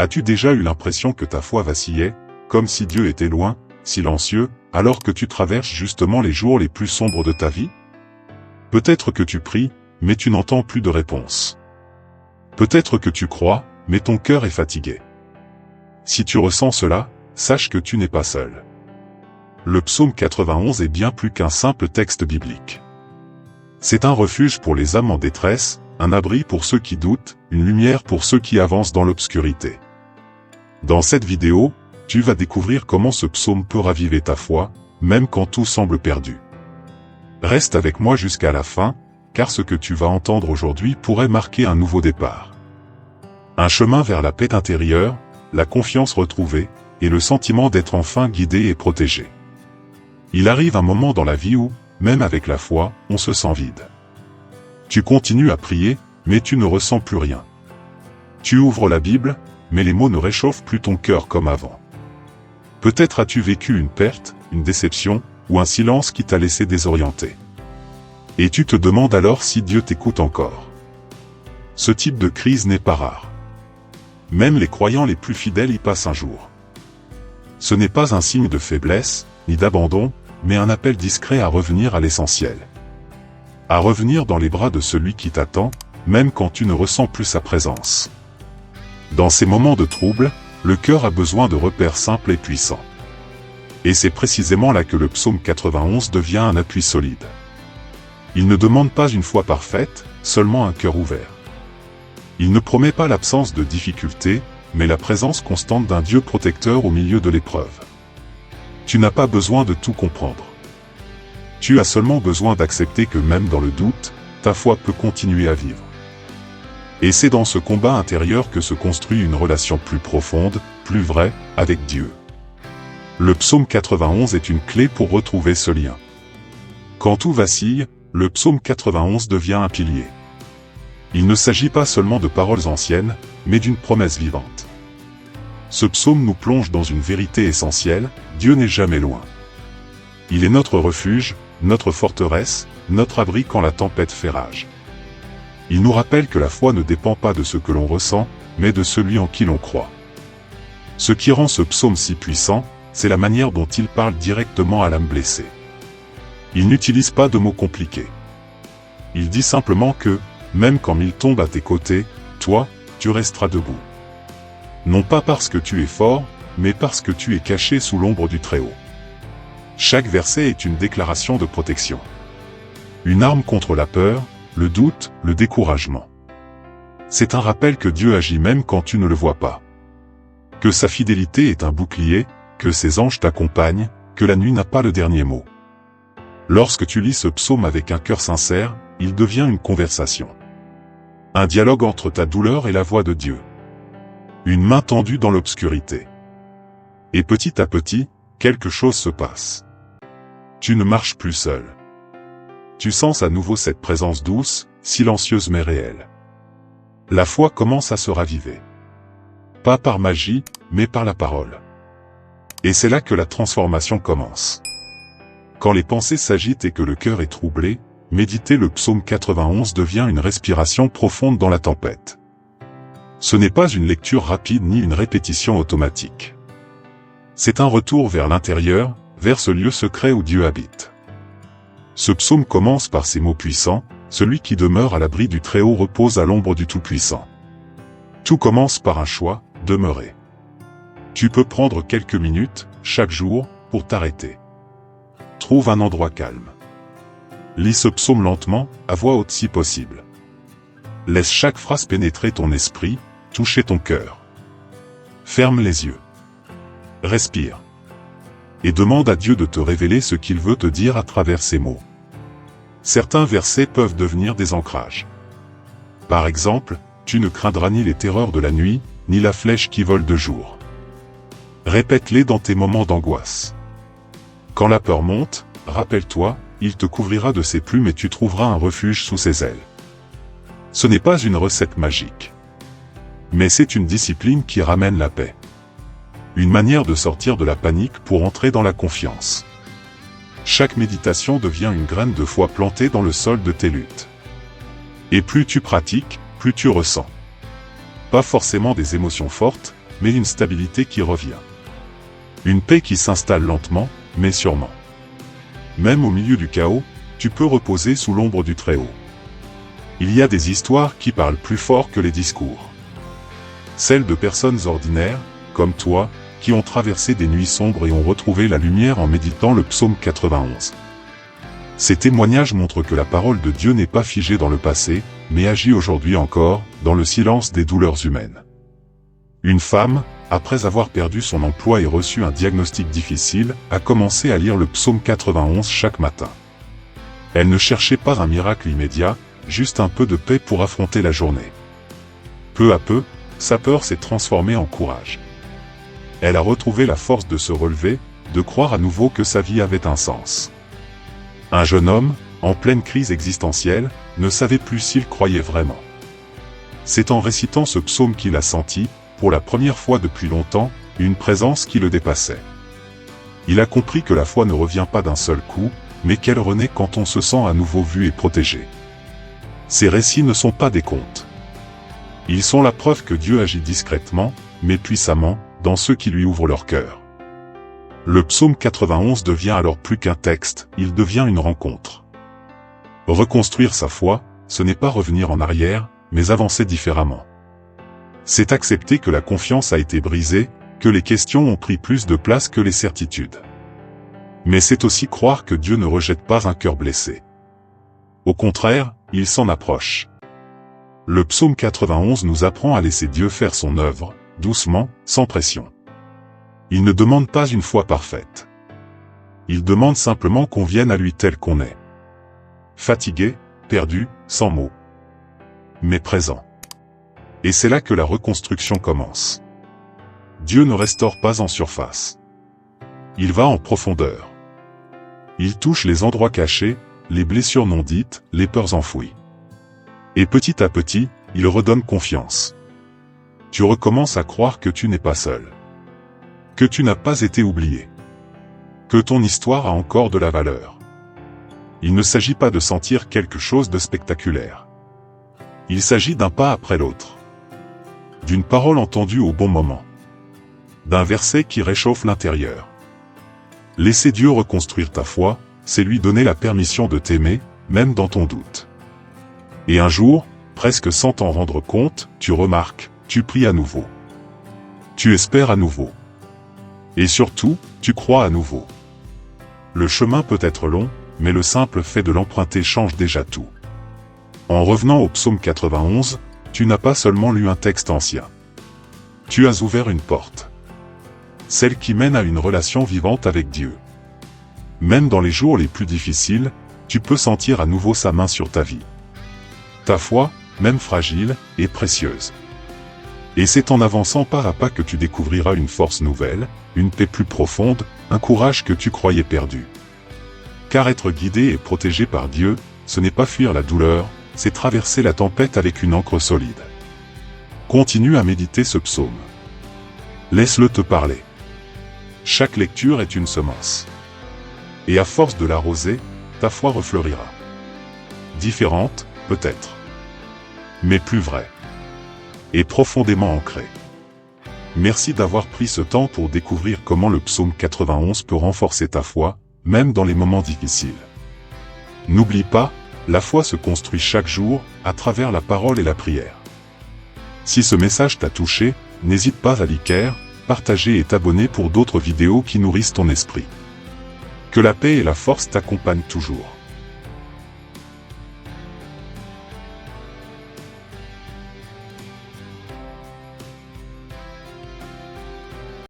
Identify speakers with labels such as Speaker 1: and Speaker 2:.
Speaker 1: As-tu déjà eu l'impression que ta foi vacillait, comme si Dieu était loin, silencieux, alors que tu traverses justement les jours les plus sombres de ta vie? Peut-être que tu pries, mais tu n'entends plus de réponse. Peut-être que tu crois, mais ton cœur est fatigué. Si tu ressens cela, sache que tu n'es pas seul. Le psaume 91 est bien plus qu'un simple texte biblique. C'est un refuge pour les âmes en détresse, un abri pour ceux qui doutent, une lumière pour ceux qui avancent dans l'obscurité. Dans cette vidéo, tu vas découvrir comment ce psaume peut raviver ta foi, même quand tout semble perdu. Reste avec moi jusqu'à la fin, car ce que tu vas entendre aujourd'hui pourrait marquer un nouveau départ. Un chemin vers la paix intérieure, la confiance retrouvée, et le sentiment d'être enfin guidé et protégé. Il arrive un moment dans la vie où, même avec la foi, on se sent vide. Tu continues à prier, mais tu ne ressens plus rien. Tu ouvres la Bible, mais les mots ne réchauffent plus ton cœur comme avant. Peut-être as-tu vécu une perte, une déception, ou un silence qui t'a laissé désorienté. Et tu te demandes alors si Dieu t'écoute encore. Ce type de crise n'est pas rare. Même les croyants les plus fidèles y passent un jour. Ce n'est pas un signe de faiblesse, ni d'abandon, mais un appel discret à revenir à l'essentiel. À revenir dans les bras de celui qui t'attend, même quand tu ne ressens plus sa présence. Dans ces moments de trouble, le cœur a besoin de repères simples et puissants. Et c'est précisément là que le psaume 91 devient un appui solide. Il ne demande pas une foi parfaite, seulement un cœur ouvert. Il ne promet pas l'absence de difficultés, mais la présence constante d'un Dieu protecteur au milieu de l'épreuve. Tu n'as pas besoin de tout comprendre. Tu as seulement besoin d'accepter que même dans le doute, ta foi peut continuer à vivre. Et c'est dans ce combat intérieur que se construit une relation plus profonde, plus vraie, avec Dieu. Le psaume 91 est une clé pour retrouver ce lien. Quand tout vacille, le psaume 91 devient un pilier. Il ne s'agit pas seulement de paroles anciennes, mais d'une promesse vivante. Ce psaume nous plonge dans une vérité essentielle, Dieu n'est jamais loin. Il est notre refuge, notre forteresse, notre abri quand la tempête fait rage. Il nous rappelle que la foi ne dépend pas de ce que l'on ressent, mais de celui en qui l'on croit. Ce qui rend ce psaume si puissant, c'est la manière dont il parle directement à l'âme blessée. Il n'utilise pas de mots compliqués. Il dit simplement que, même quand mille tombent à tes côtés, toi, tu resteras debout. Non pas parce que tu es fort, mais parce que tu es caché sous l'ombre du Très-Haut. Chaque verset est une déclaration de protection. Une arme contre la peur, le doute, le découragement. C'est un rappel que Dieu agit même quand tu ne le vois pas. Que sa fidélité est un bouclier, que ses anges t'accompagnent, que la nuit n'a pas le dernier mot. Lorsque tu lis ce psaume avec un cœur sincère, il devient une conversation. Un dialogue entre ta douleur et la voix de Dieu. Une main tendue dans l'obscurité. Et petit à petit, quelque chose se passe. Tu ne marches plus seul. Tu sens à nouveau cette présence douce, silencieuse mais réelle. La foi commence à se raviver. Pas par magie, mais par la parole. Et c'est là que la transformation commence. Quand les pensées s'agitent et que le cœur est troublé, méditer le psaume 91 devient une respiration profonde dans la tempête. Ce n'est pas une lecture rapide ni une répétition automatique. C'est un retour vers l'intérieur, vers ce lieu secret où Dieu habite. Ce psaume commence par ces mots puissants, « Celui qui demeure à l'abri du Très-Haut repose à l'ombre du Tout-Puissant ». Tout commence par un choix, demeurer. Tu peux prendre quelques minutes, chaque jour, pour t'arrêter. Trouve un endroit calme. Lis ce psaume lentement, à voix haute si possible. Laisse chaque phrase pénétrer ton esprit, toucher ton cœur. Ferme les yeux. Respire. Et demande à Dieu de te révéler ce qu'il veut te dire à travers ces mots. Certains versets peuvent devenir des ancrages. Par exemple, tu ne craindras ni les terreurs de la nuit, ni la flèche qui vole de jour. Répète-les dans tes moments d'angoisse. Quand la peur monte, rappelle-toi, il te couvrira de ses plumes et tu trouveras un refuge sous ses ailes. Ce n'est pas une recette magique. Mais c'est une discipline qui ramène la paix. Une manière de sortir de la panique pour entrer dans la confiance. Chaque méditation devient une graine de foi plantée dans le sol de tes luttes. Et plus tu pratiques, plus tu ressens. Pas forcément des émotions fortes, mais une stabilité qui revient. Une paix qui s'installe lentement, mais sûrement. Même au milieu du chaos, tu peux reposer sous l'ombre du Très-Haut. Il y a des histoires qui parlent plus fort que les discours. Celles de personnes ordinaires, comme toi, qui ont traversé des nuits sombres et ont retrouvé la lumière en méditant le psaume 91. Ces témoignages montrent que la parole de Dieu n'est pas figée dans le passé, mais agit aujourd'hui encore, dans le silence des douleurs humaines. Une femme, après avoir perdu son emploi et reçu un diagnostic difficile, a commencé à lire le psaume 91 chaque matin. Elle ne cherchait pas un miracle immédiat, juste un peu de paix pour affronter la journée. Peu à peu, sa peur s'est transformée en courage. Elle a retrouvé la force de se relever, de croire à nouveau que sa vie avait un sens. Un jeune homme, en pleine crise existentielle, ne savait plus s'il croyait vraiment. C'est en récitant ce psaume qu'il a senti, pour la première fois depuis longtemps, une présence qui le dépassait. Il a compris que la foi ne revient pas d'un seul coup, mais qu'elle renaît quand on se sent à nouveau vu et protégé. Ces récits ne sont pas des contes. Ils sont la preuve que Dieu agit discrètement, mais puissamment, dans ceux qui lui ouvrent leur cœur. Le psaume 91 devient alors plus qu'un texte, il devient une rencontre. Reconstruire sa foi, ce n'est pas revenir en arrière, mais avancer différemment. C'est accepter que la confiance a été brisée, que les questions ont pris plus de place que les certitudes. Mais c'est aussi croire que Dieu ne rejette pas un cœur blessé. Au contraire, il s'en approche. Le psaume 91 nous apprend à laisser Dieu faire son œuvre, doucement, sans pression. Il ne demande pas une foi parfaite. Il demande simplement qu'on vienne à lui tel qu'on est. Fatigué, perdu, sans mots. Mais présent. Et c'est là que la reconstruction commence. Dieu ne restaure pas en surface. Il va en profondeur. Il touche les endroits cachés, les blessures non dites, les peurs enfouies. Et petit à petit, il redonne confiance. Tu recommences à croire que tu n'es pas seul. Que tu n'as pas été oublié. Que ton histoire a encore de la valeur. Il ne s'agit pas de sentir quelque chose de spectaculaire. Il s'agit d'un pas après l'autre. D'une parole entendue au bon moment. D'un verset qui réchauffe l'intérieur. Laisser Dieu reconstruire ta foi, c'est lui donner la permission de t'aimer, même dans ton doute. Et un jour, presque sans t'en rendre compte, tu remarques, tu pries à nouveau. Tu espères à nouveau. Et surtout, tu crois à nouveau. Le chemin peut être long, mais le simple fait de l'emprunter change déjà tout. En revenant au psaume 91, tu n'as pas seulement lu un texte ancien. Tu as ouvert une porte. Celle qui mène à une relation vivante avec Dieu. Même dans les jours les plus difficiles, tu peux sentir à nouveau sa main sur ta vie. Ta foi, même fragile, est précieuse. Et c'est en avançant pas à pas que tu découvriras une force nouvelle, une paix plus profonde, un courage que tu croyais perdu. Car être guidé et protégé par Dieu, ce n'est pas fuir la douleur, c'est traverser la tempête avec une ancre solide. Continue à méditer ce psaume. Laisse-le te parler. Chaque lecture est une semence. Et à force de l'arroser, ta foi refleurira. Différente, peut-être. Mais plus vraie. Et profondément ancrée. Merci d'avoir pris ce temps pour découvrir comment le psaume 91 peut renforcer ta foi, même dans les moments difficiles. N'oublie pas, la foi se construit chaque jour, à travers la parole et la prière. Si ce message t'a touché, n'hésite pas à liker, partager et t'abonner pour d'autres vidéos qui nourrissent ton esprit. Que la paix et la force t'accompagnent toujours.